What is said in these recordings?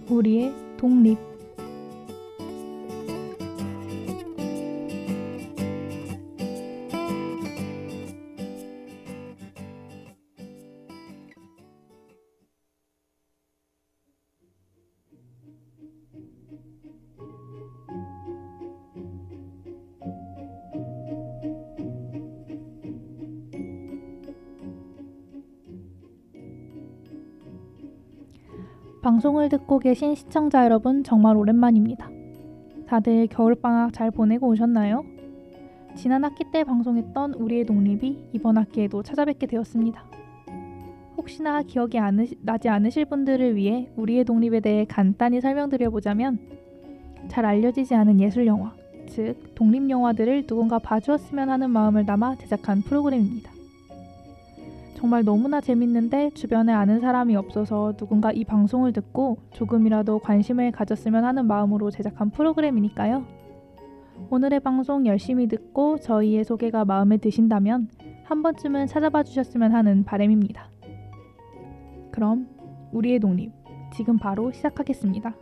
우리의 독립. 방송을 듣고 계신 시청자 여러분, 정말 오랜만입니다. 다들 겨울방학 잘 보내고 오셨나요? 지난 학기 때 방송했던 우리의 독립이 이번 학기에도 찾아뵙게 되었습니다. 혹시나 기억이 나지 않으실 분들을 위해 우리의 독립에 대해 간단히 설명드려보자면, 잘 알려지지 않은 예술영화, 즉 독립영화들을 누군가 봐주었으면 하는 마음을 담아 제작한 프로그램입니다. 정말 너무나 재밌는데 주변에 아는 사람이 없어서 누군가 이 방송을 듣고 조금이라도 관심을 가졌으면 하는 마음으로 제작한 프로그램이니까요. 오늘의 방송 열심히 듣고 저희의 소개가 마음에 드신다면 한 번쯤은 찾아봐 주셨으면 하는 바람입니다. 그럼 우리의 독립, 지금 바로 시작하겠습니다.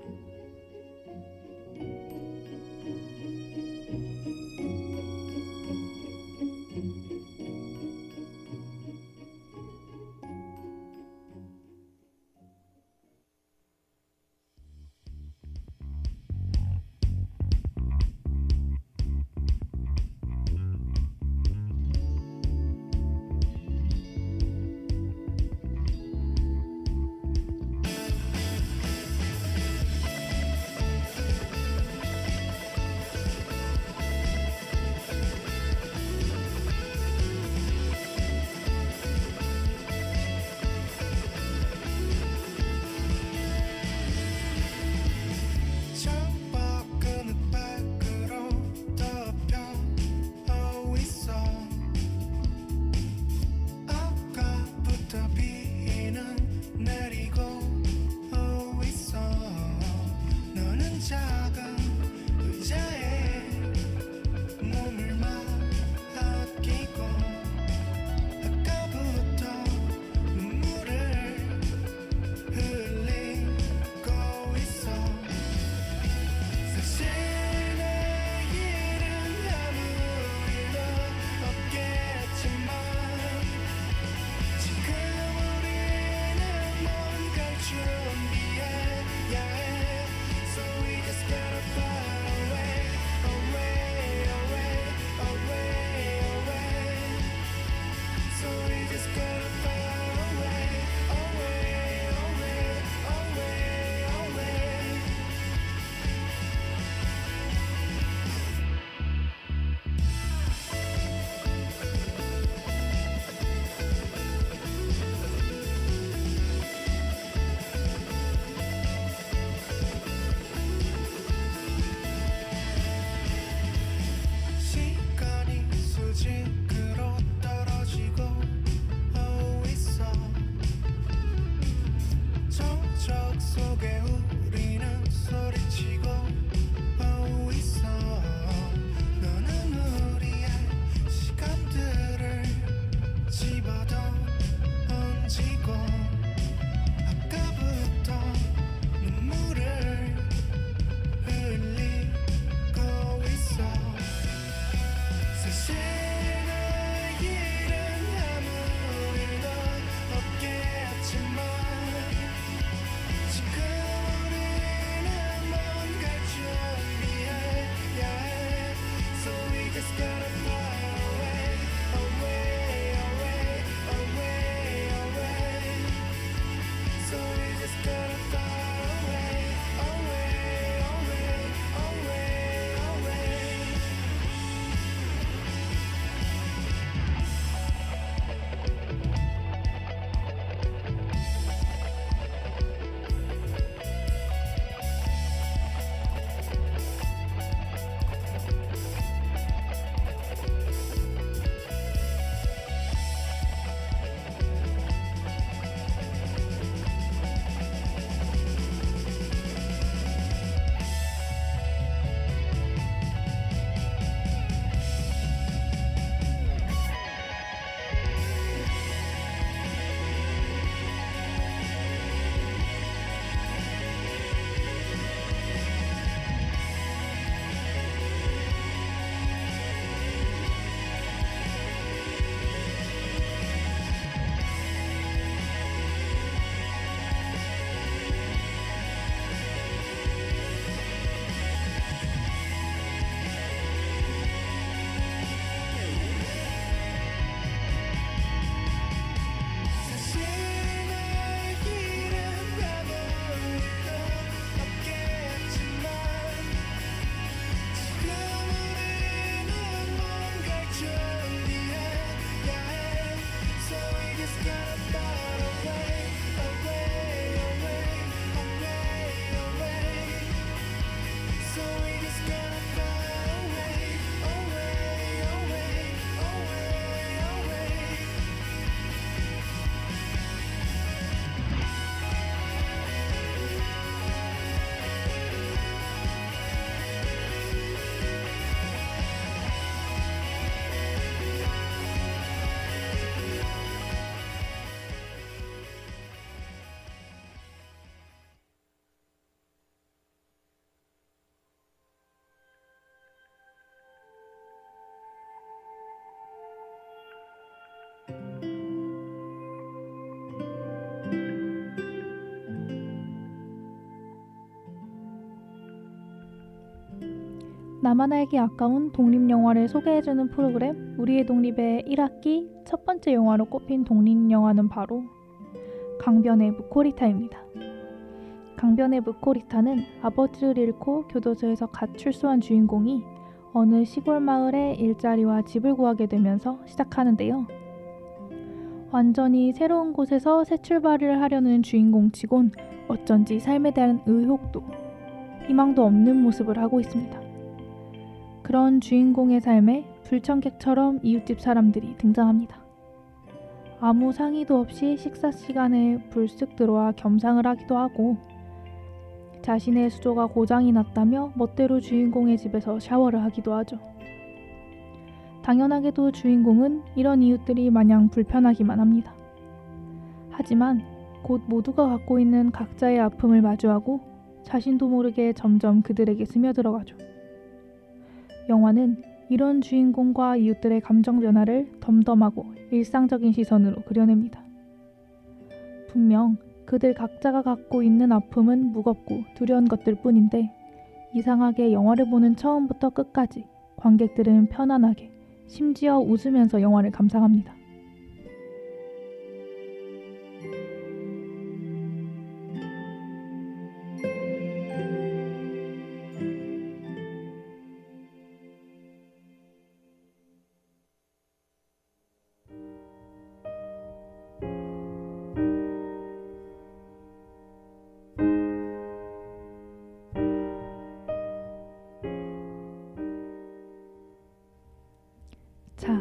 지금 나만 알기 아까운 독립영화를 소개해주는 프로그램 우리의 독립의 1학기 첫 번째 영화로 꼽힌 독립영화는 바로 강변의 무코리타입니다. 강변의 무코리타는 아버지를 잃고 교도소에서 갓 출소한 주인공이 어느 시골 마을에 일자리와 집을 구하게 되면서 시작하는데요. 완전히 새로운 곳에서 새 출발을 하려는 주인공치곤 어쩐지 삶에 대한 의욕도 희망도 없는 모습을 하고 있습니다. 그런 주인공의 삶에 불청객처럼 이웃집 사람들이 등장합니다. 아무 상의도 없이 식사 시간에 불쑥 들어와 겸상을 하기도 하고 자신의 수조가 고장이 났다며 멋대로 주인공의 집에서 샤워를 하기도 하죠. 당연하게도 주인공은 이런 이웃들이 마냥 불편하기만 합니다. 하지만 곧 모두가 갖고 있는 각자의 아픔을 마주하고 자신도 모르게 점점 그들에게 스며들어가죠. 영화는 이런 주인공과 이웃들의 감정 변화를 덤덤하고 일상적인 시선으로 그려냅니다. 분명 그들 각자가 갖고 있는 아픔은 무겁고 두려운 것들 뿐인데 이상하게 영화를 보는 처음부터 끝까지 관객들은 편안하게 심지어 웃으면서 영화를 감상합니다. 자,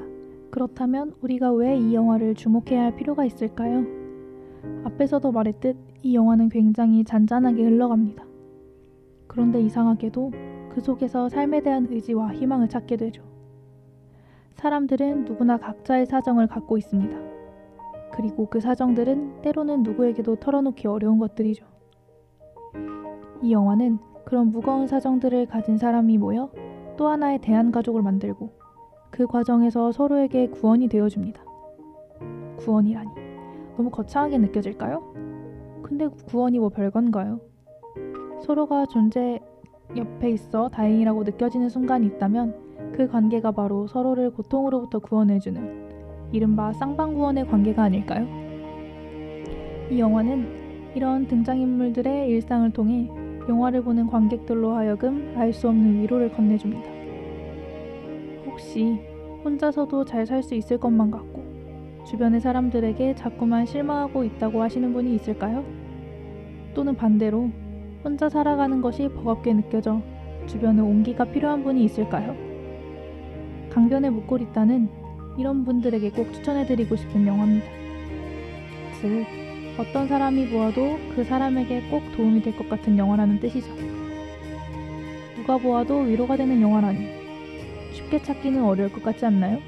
그렇다면 우리가 왜 이 영화를 주목해야 할 필요가 있을까요? 앞에서도 말했듯 이 영화는 굉장히 잔잔하게 흘러갑니다. 그런데 이상하게도 그 속에서 삶에 대한 의지와 희망을 찾게 되죠. 사람들은 누구나 각자의 사정을 갖고 있습니다. 그리고 그 사정들은 때로는 누구에게도 털어놓기 어려운 것들이죠. 이 영화는 그런 무거운 사정들을 가진 사람이 모여 또 하나의 대한가족을 만들고 그 과정에서 서로에게 구원이 되어줍니다. 구원이라니 너무 거창하게 느껴질까요? 근데 구원이 뭐 별건가요? 서로가 존재 옆에 있어 다행이라고 느껴지는 순간이 있다면 그 관계가 바로 서로를 고통으로부터 구원해주는 이른바 쌍방구원의 관계가 아닐까요? 이 영화는 이런 등장인물들의 일상을 통해 영화를 보는 관객들로 하여금 알 수 없는 위로를 건네줍니다. 혹시 혼자서도 잘 살 수 있을 것만 같고 주변의 사람들에게 자꾸만 실망하고 있다고 하시는 분이 있을까요? 또는 반대로 혼자 살아가는 것이 버겁게 느껴져 주변에 온기가 필요한 분이 있을까요? 강변의 무코리타는 이런 분들에게 꼭 추천해드리고 싶은 영화입니다. 즉, 어떤 사람이 보아도 그 사람에게 꼭 도움이 될 것 같은 영화라는 뜻이죠. 누가 보아도 위로가 되는 영화라니 쉽게 찾기는 어려울 것 같지 않나요?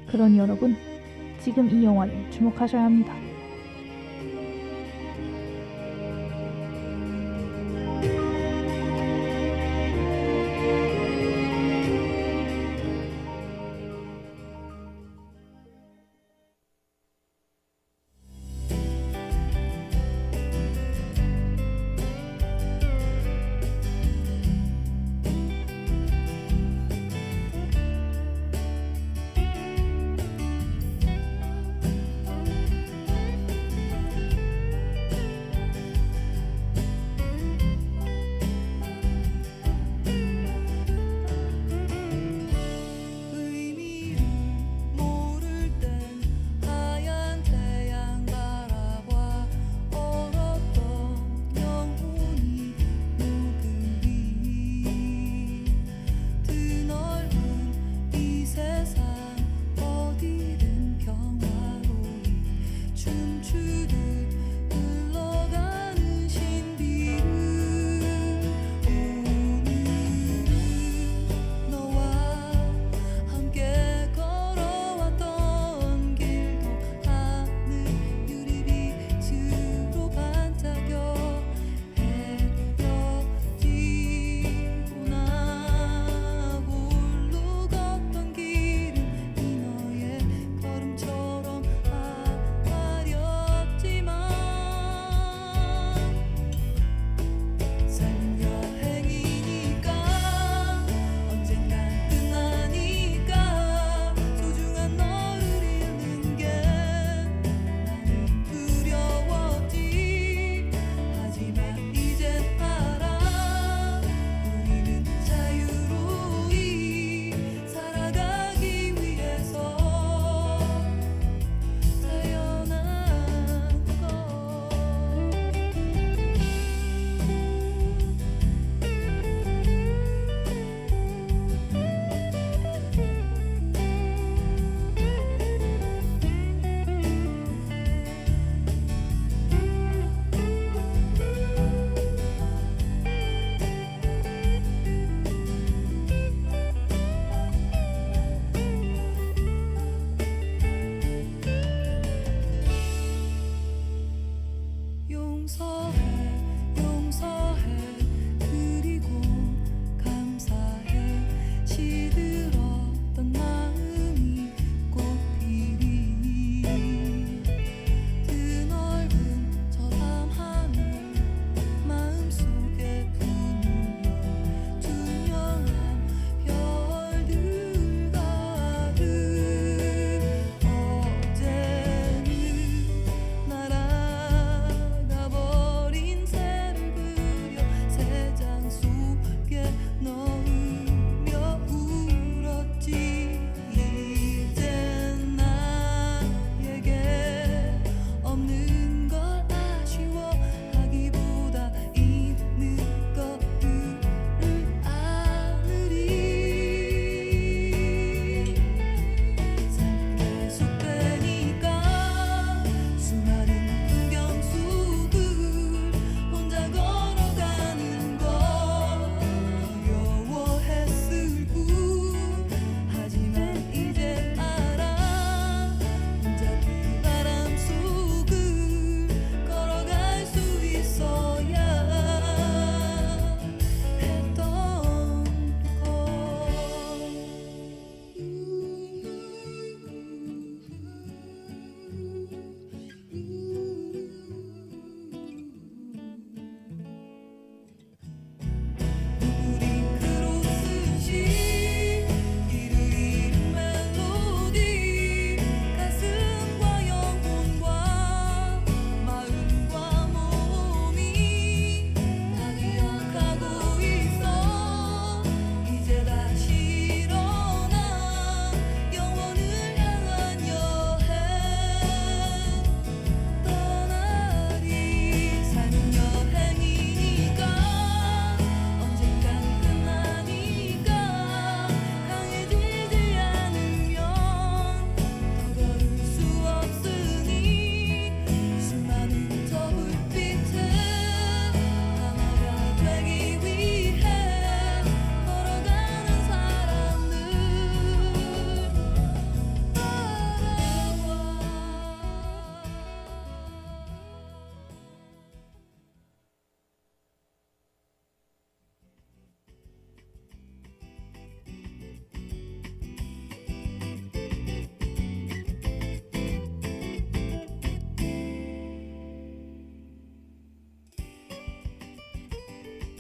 그러니 여러분, 지금 이 영화를 주목하셔야 합니다.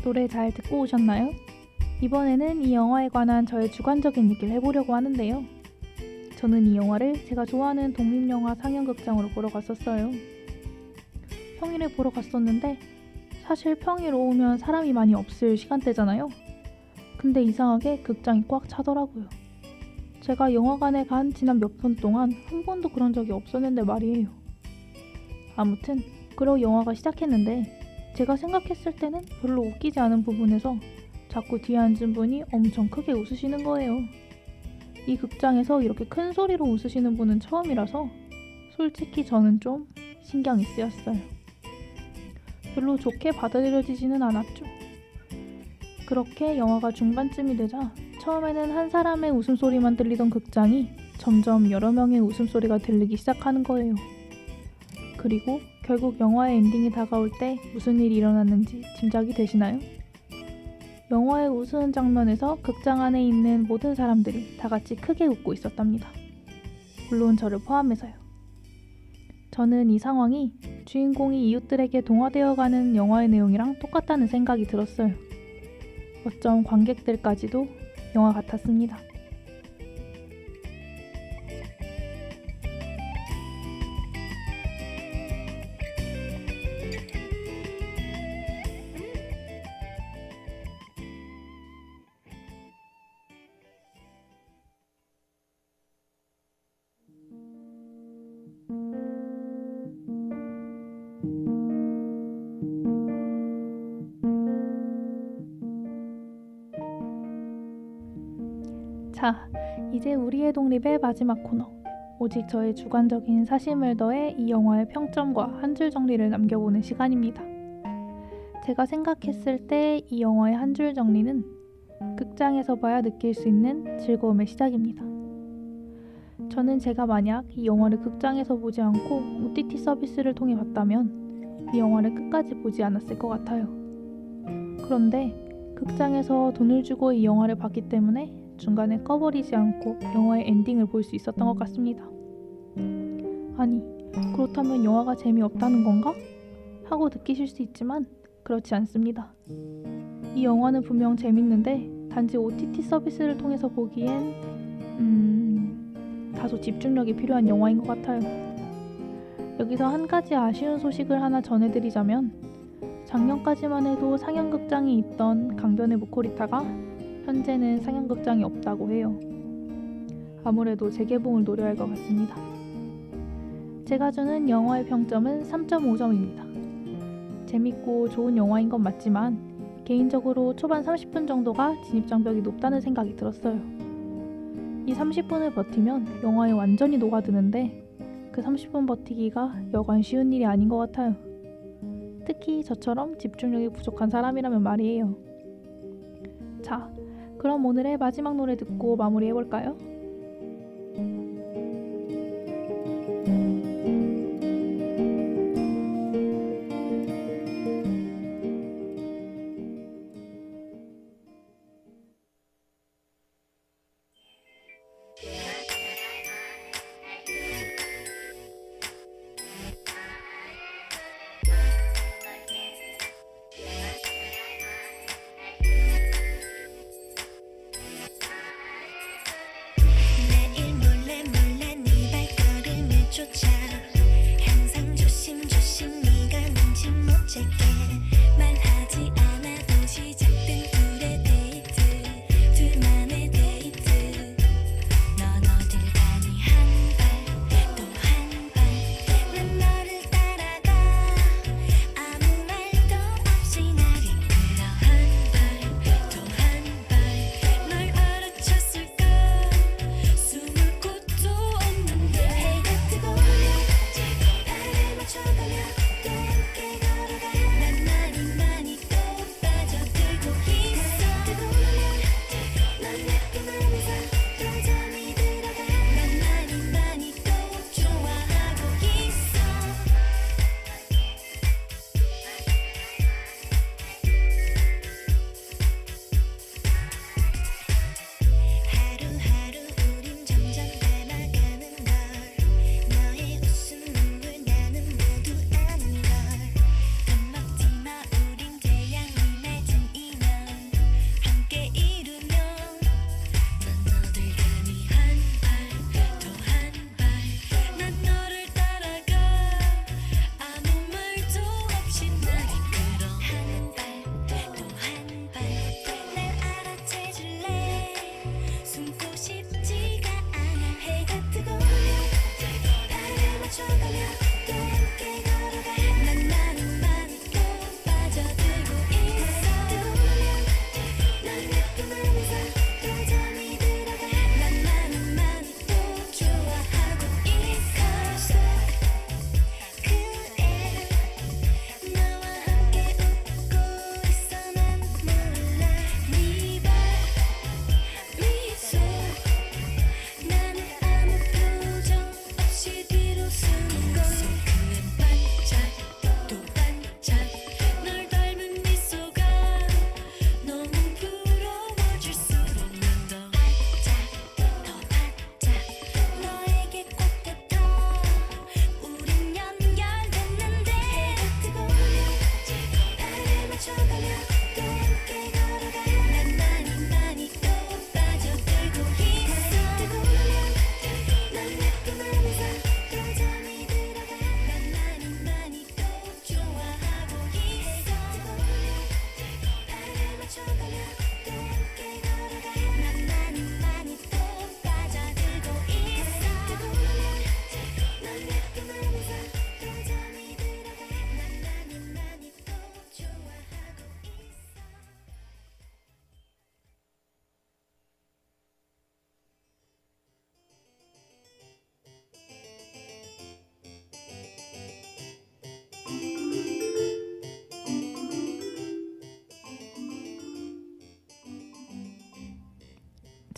노래 잘 듣고 오셨나요? 이번에는 이 영화에 관한 저의 주관적인 얘기를 해보려고 하는데요. 저는 이 영화를 제가 좋아하는 독립영화 상영극장으로 보러 갔었어요. 평일에 보러 갔었는데 사실 평일 오후면 사람이 많이 없을 시간대잖아요. 근데 이상하게 극장이 꽉 차더라고요. 제가 영화관에 간 지난 몇 번 동안 한 번도 그런 적이 없었는데 말이에요. 아무튼 그러고 영화가 시작했는데 제가 생각했을 때는 별로 웃기지 않은 부분에서 자꾸 뒤에 앉은 분이 엄청 크게 웃으시는 거예요. 이 극장에서 이렇게 큰 소리로 웃으시는 분은 처음이라서 솔직히 저는 좀 신경이 쓰였어요. 별로 좋게 받아들여지지는 않았죠. 그렇게 영화가 중반쯤이 되자 처음에는 한 사람의 웃음소리만 들리던 극장이 점점 여러 명의 웃음소리가 들리기 시작하는 거예요. 그리고 결국 영화의 엔딩이 다가올 때 무슨 일이 일어났는지 짐작이 되시나요? 영화의 웃음 장면에서 극장 안에 있는 모든 사람들이 다 같이 크게 웃고 있었답니다. 물론 저를 포함해서요. 저는 이 상황이 주인공이 이웃들에게 동화되어가는 영화의 내용이랑 똑같다는 생각이 들었어요. 어쩜 관객들까지도 영화 같았습니다. 자, 이제 우리의 독립의 마지막 코너. 오직 저의 주관적인 사심을 더해 이 영화의 평점과 한 줄 정리를 남겨보는 시간입니다. 제가 생각했을 때 이 영화의 한 줄 정리는 극장에서 봐야 느낄 수 있는 즐거움의 시작입니다. 저는 제가 만약 이 영화를 극장에서 보지 않고 OTT 서비스를 통해 봤다면 이 영화를 끝까지 보지 않았을 것 같아요. 그런데 극장에서 돈을 주고 이 영화를 봤기 때문에 중간에 꺼버리지 않고 영화의 엔딩을 볼 수 있었던 것 같습니다. 아니, 그렇다면 영화가 재미없다는 건가? 하고 느끼실 수 있지만 그렇지 않습니다. 이 영화는 분명 재밌는데 단지 OTT 서비스를 통해서 보기엔 다소 집중력이 필요한 영화인 것 같아요. 여기서 한 가지 아쉬운 소식을 하나 전해드리자면 작년까지만 해도 상영극장이 있던 강변의 무코리타가 현재는 상영극장이 없다고 해요. 아무래도 재개봉을 노려야 할 것 같습니다. 제가 주는 영화의 평점은 3.5점입니다. 재밌고 좋은 영화인 건 맞지만 개인적으로 초반 30분 정도가 진입장벽이 높다는 생각이 들었어요. 이 30분을 버티면 영화에 완전히 녹아드는데 그 30분 버티기가 여간 쉬운 일이 아닌 것 같아요. 특히 저처럼 집중력이 부족한 사람이라면 말이에요. 자, 그럼 오늘의 마지막 노래 듣고 마무리해볼까요?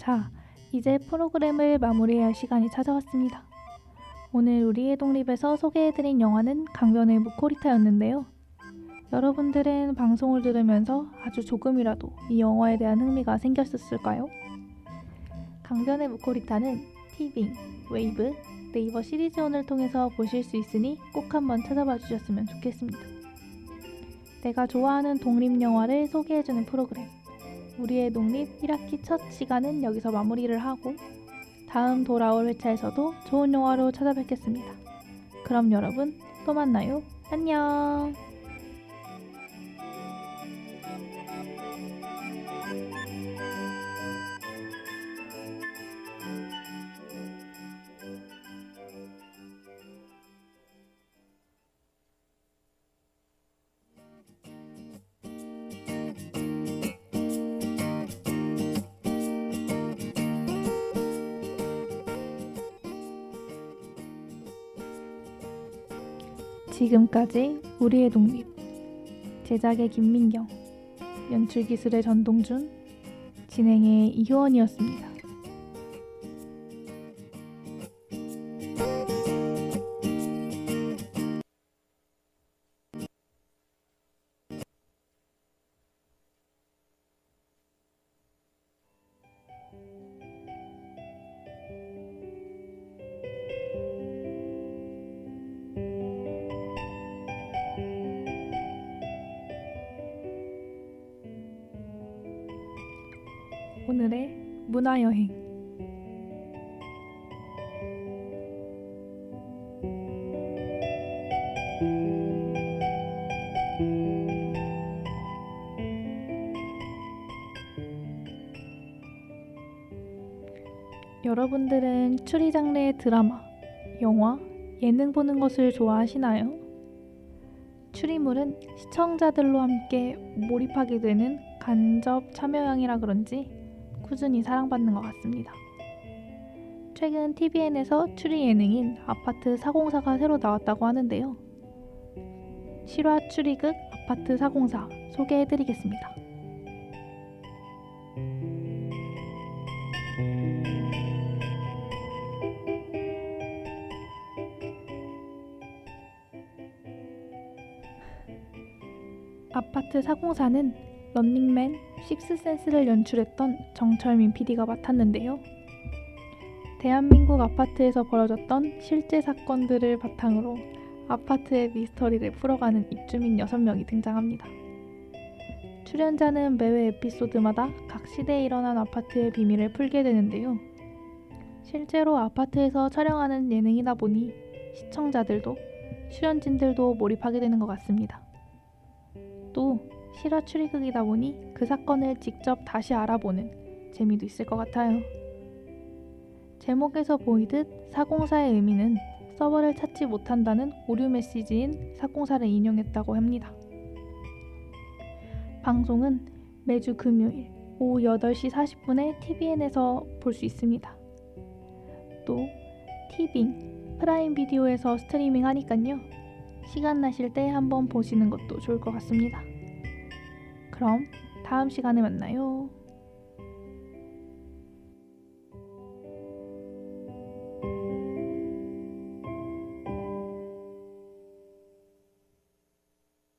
자, 이제 프로그램을 마무리해야 할 시간이 찾아왔습니다. 오늘 우리의 독립에서 소개해드린 영화는 강변의 무코리타였는데요. 여러분들은 방송을 들으면서 아주 조금이라도 이 영화에 대한 흥미가 생겼을까요? 강변의 무코리타는 티빙, 웨이브, 네이버 시리즈온을 통해서 보실 수 있으니 꼭 한번 찾아봐 주셨으면 좋겠습니다. 내가 좋아하는 독립영화를 소개해주는 프로그램 우리의 독립 1학기 첫 시간은 여기서 마무리를 하고 다음 돌아올 회차에서도 좋은 영화로 찾아뵙겠습니다. 그럼 여러분 또 만나요. 안녕. 지금까지 우리의 독립 제작의 김민경, 연출기술의 전동준, 진행의 이효원이었습니다. 오늘의 문화여행 여러분들은 추리 장르의 드라마, 영화, 예능 보는 것을 좋아하시나요? 추리물은 시청자들로 함께 몰입하게 되는 간접 참여형이라 그런지 꾸준히 사랑받는 것 같습니다. 최근 TVN에서 추리 예능인 아파트 404가 새로 나왔다고 하는데요. 실화 추리극 아파트 404 소개해드리겠습니다. 아파트 404는 런닝맨, 식스센스를 연출했던 정철민 PD가 맡았는데요. 대한민국 아파트에서 벌어졌던 실제 사건들을 바탕으로 아파트의 미스터리를 풀어가는 입주민 6명이 등장합니다. 출연자는 매회 에피소드마다 각 시대에 일어난 아파트의 비밀을 풀게 되는데요. 실제로 아파트에서 촬영하는 예능이다 보니 시청자들도 출연진들도 몰입하게 되는 것 같습니다. 또 실화 추리극이다 보니 그 사건을 직접 다시 알아보는 재미도 있을 것 같아요. 제목에서 보이듯 404의 의미는 서버를 찾지 못한다는 오류 메시지인 404를 인용했다고 합니다. 방송은 매주 금요일 오후 8시 40분에 TVN에서 볼 수 있습니다. 또 티빙, 프라임 비디오에서 스트리밍 하니깐요. 시간 나실 때 한번 보시는 것도 좋을 것 같습니다. 그럼 다음 시간에 만나요.